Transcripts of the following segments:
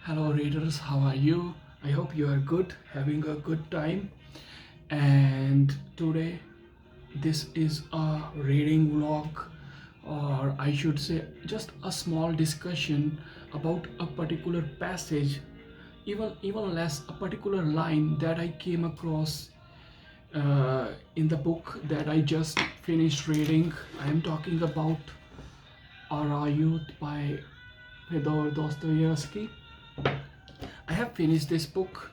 Hello, readers. How are you? I hope you are good, having a good time. And today, this is a reading vlog, or I should say, just a small discussion about a particular passage, even less a particular line that I came across in the book that I just finished reading. I am talking about Arayut by Fyodor Dostoevsky. I have finished this book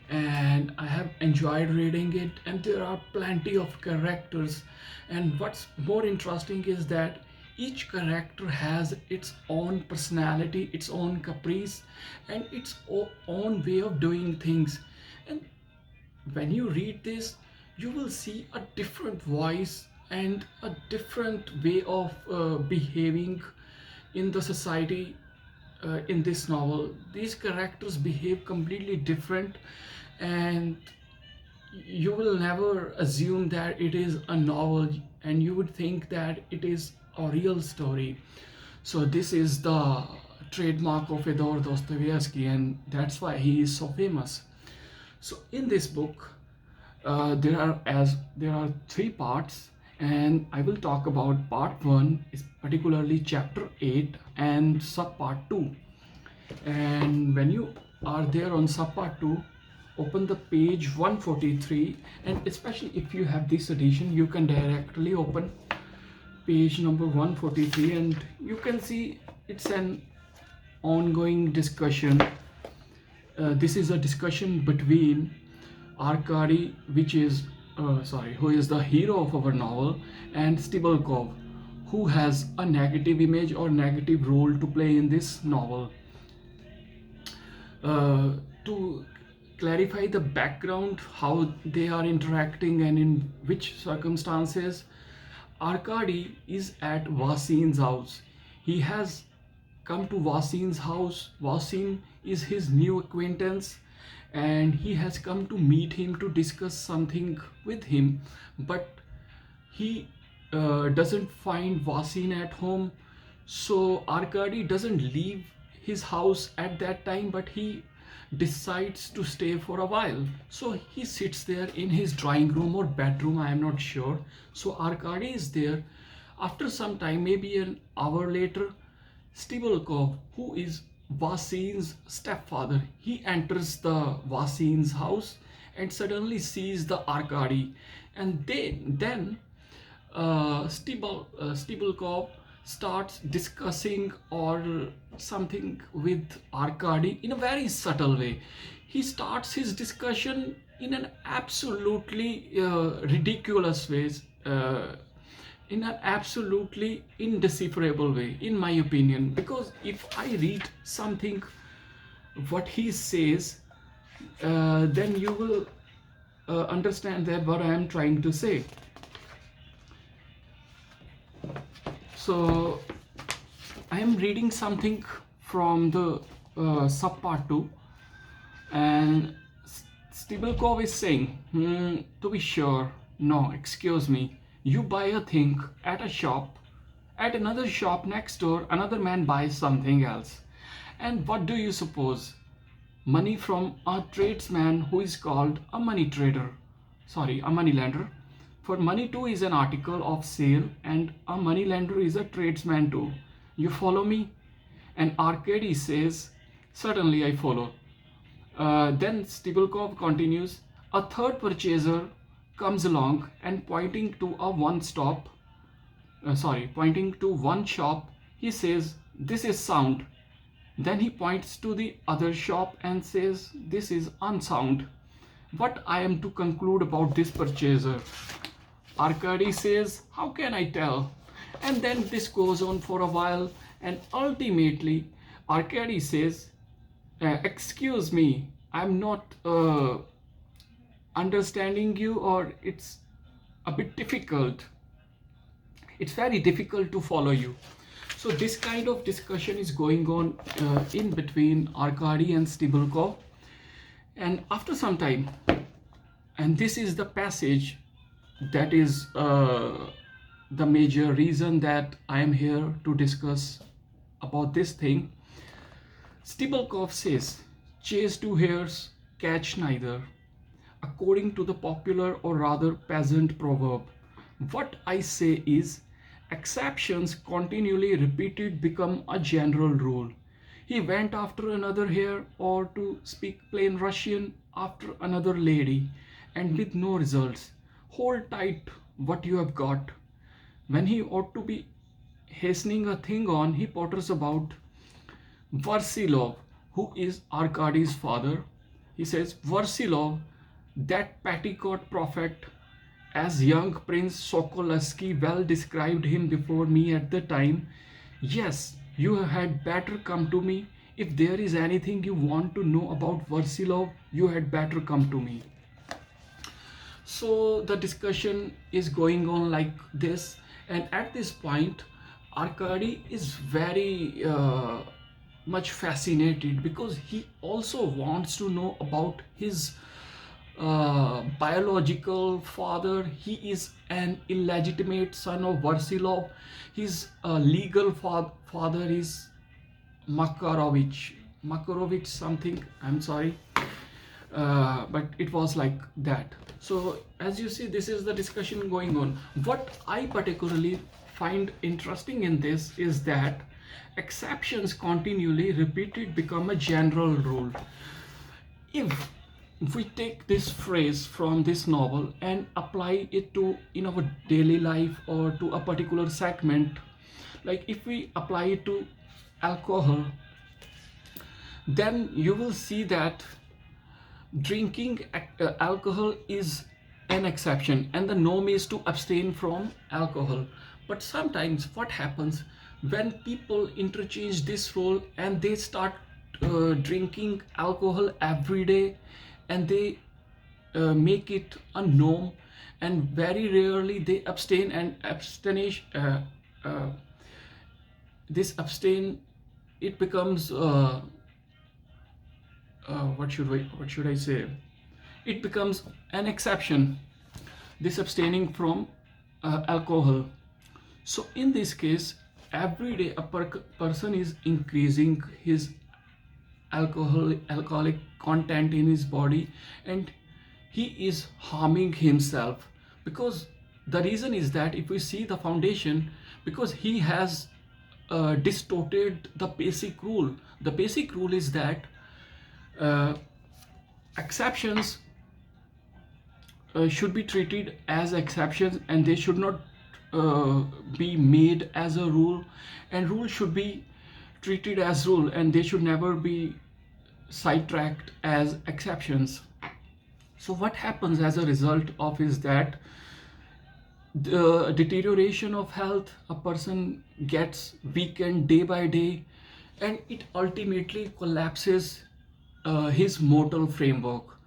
and I have enjoyed reading it, and there are plenty of characters. And what's more interesting is that each character has its own personality, its own caprice, and its own way of doing things. And when you read this, you will see a different voice and a different way of behaving in the society. In this novel, these characters behave completely different, and you will never assume that it is a novel, and you would think that it is a real story. So this is the trademark of Fyodor Dostoevsky, and that's why he is so famous. So in this book, there are three parts, and I will talk about part one, is particularly chapter 8 and sub part 2. And when you are there on sub part 2, open the page 143, and especially if you have this edition, you can directly open page number 143, and you can see it's an ongoing discussion. This is a discussion between Arkady, who is the hero of our novel, and Stibelkov, who has a negative image or negative role to play in this novel. To clarify the background, how they are interacting and in which circumstances, Arkady is at Vasin's house. He has come to Vasin's house. Vasin is his new acquaintance, and he has come to meet him to discuss something with him. But he doesn't find Vasin at home, so Arkady doesn't leave his house at that time, but he decides to stay for a while. So he sits there in his drawing room or bedroom, I am not sure. So Arkady is there. After some time, maybe an hour later, Stibelkov, who is Vasin's stepfather, he enters the Vasin's house and suddenly sees the Arkady, and then Stibelkov starts discussing or something with Arkady in a very subtle way. He starts his discussion in an absolutely ridiculous ways, in an absolutely indecipherable way, in my opinion. Because if I read something, what he says, then you will understand that what I am trying to say. So I am reading something from the subpart 2, and Stibelkov is saying, to be sure, no, excuse me, you buy a thing at a shop, at another shop next door, another man buys something else. And what do you suppose? Money from a tradesman who is called a money trader, sorry, a money lender. For money too is an article of sale, and a money lender is a tradesman too. You follow me? And Arkady says, certainly I follow. Then Stibelkov continues, a third purchaser comes along and pointing to one shop, he says, this is sound. Then he points to the other shop and says, this is unsound. What I am to conclude about this purchaser? Arkady says, how can I tell? And then this goes on for a while, and ultimately Arkady says, excuse me, I'm not understanding you, or it's a bit difficult. It's very difficult to follow you. So this kind of discussion is going on in between Arkady and Stibelkov. And after some time, and this is the passage that is the major reason that I am here to discuss about this thing. Stibelkov says, chase two hares, catch neither, according to the popular or rather peasant proverb. What I say is, exceptions continually repeated become a general rule. He went after another hare, or to speak plain Russian, after another lady, and with no results. Hold tight what you have got. When he ought to be hastening a thing on, he potters about. Versilov, who is Arkady's father, he says, Versilov, that petticoat prophet, as young Prince Sokolsky well described him before me at the time, yes, you had better come to me. If there is anything you want to know about Versilov, you had better come to me. So the discussion is going on like this, and at this point, Arkady is very much fascinated because he also wants to know about his biological father. He is an illegitimate son of Versilov. His legal father is Makarovich. Makarovich something, I'm sorry. But it was like that. So as you see, this is the discussion going on. What I particularly find interesting in this is that exceptions continually repeated become a general rule. If we take this phrase from this novel and apply it to in our daily life or to a particular segment, like if we apply it to alcohol, then you will see that drinking alcohol is an exception and the norm is to abstain from alcohol. But sometimes what happens when people interchange this role and they start drinking alcohol every day, and they make it a norm, and very rarely they abstain, and abstination uh, this abstain, it becomes what should I say? It becomes an exception. This abstaining from alcohol. So in this case, every day a person is increasing his alcoholic content in his body, and he is harming himself, because the reason is that if we see the foundation, because he has distorted the basic rule. The basic rule is that uh, exceptions should be treated as exceptions, and they should not be made as a rule, and rules should be treated as rule, and they should never be sidetracked as exceptions. So what happens as a result of is that the deterioration of health, a person gets weakened day by day, and it ultimately collapses his mortal framework.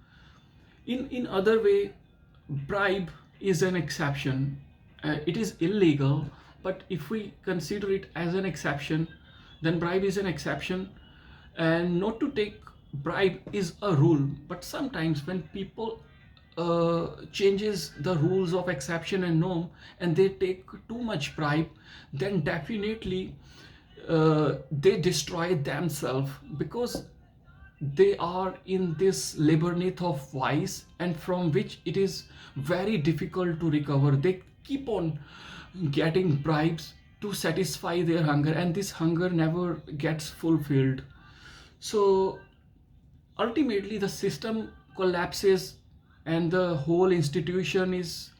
In other way, bribe is an exception. It is illegal, but if we consider it as an exception, then bribe is an exception, and not to take bribe is a rule. But sometimes when people changes the rules of exception and norm, and they take too much bribe, then definitely they destroy themselves, because they are in this labyrinth of vice, and from which it is very difficult to recover. They keep on getting bribes to satisfy their hunger, and this hunger never gets fulfilled. So ultimately the system collapses, and the whole institution is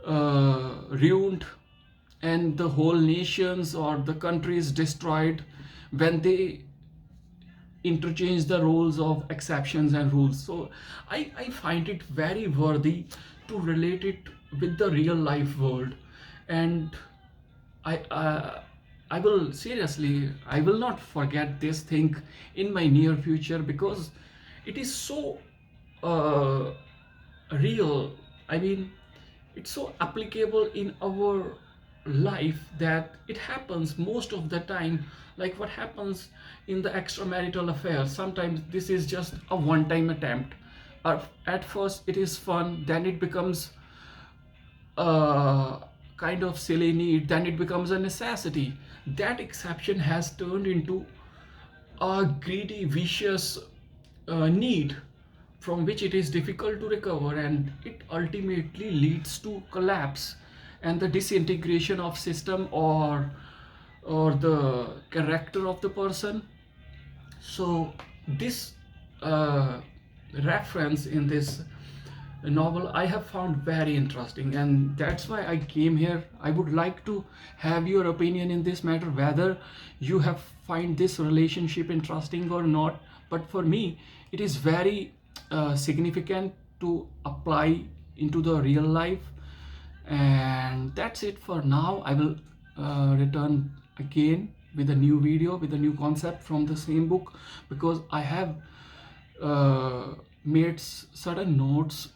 ruined, and the whole nations or the country is destroyed when they interchange the roles of exceptions and rules. So I find it very worthy to relate it with the real life world, and I I will seriously, I will not forget this thing in my near future, because it is so uh, real. I mean, it's so applicable in our life that it happens most of the time. Like what happens in the extramarital affair, sometimes this is just a one time attempt. At first it is fun, then it becomes a kind of silly need, then it becomes a necessity. That exception has turned into a greedy, vicious need from which it is difficult to recover, and it ultimately leads to collapse and the disintegration of system or the character of the person. So this uh, reference in this novel I have found very interesting, and that's why I came here. I would like to have your opinion in this matter, whether you have find this relationship interesting or not. But for me, it is very significant to apply into the real life. And that's it for now. I will return again with a new video with a new concept from the same book, because I have made certain notes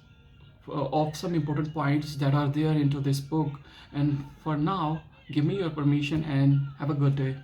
of some important points that are there into this book. And for now, give me your permission and have a good day.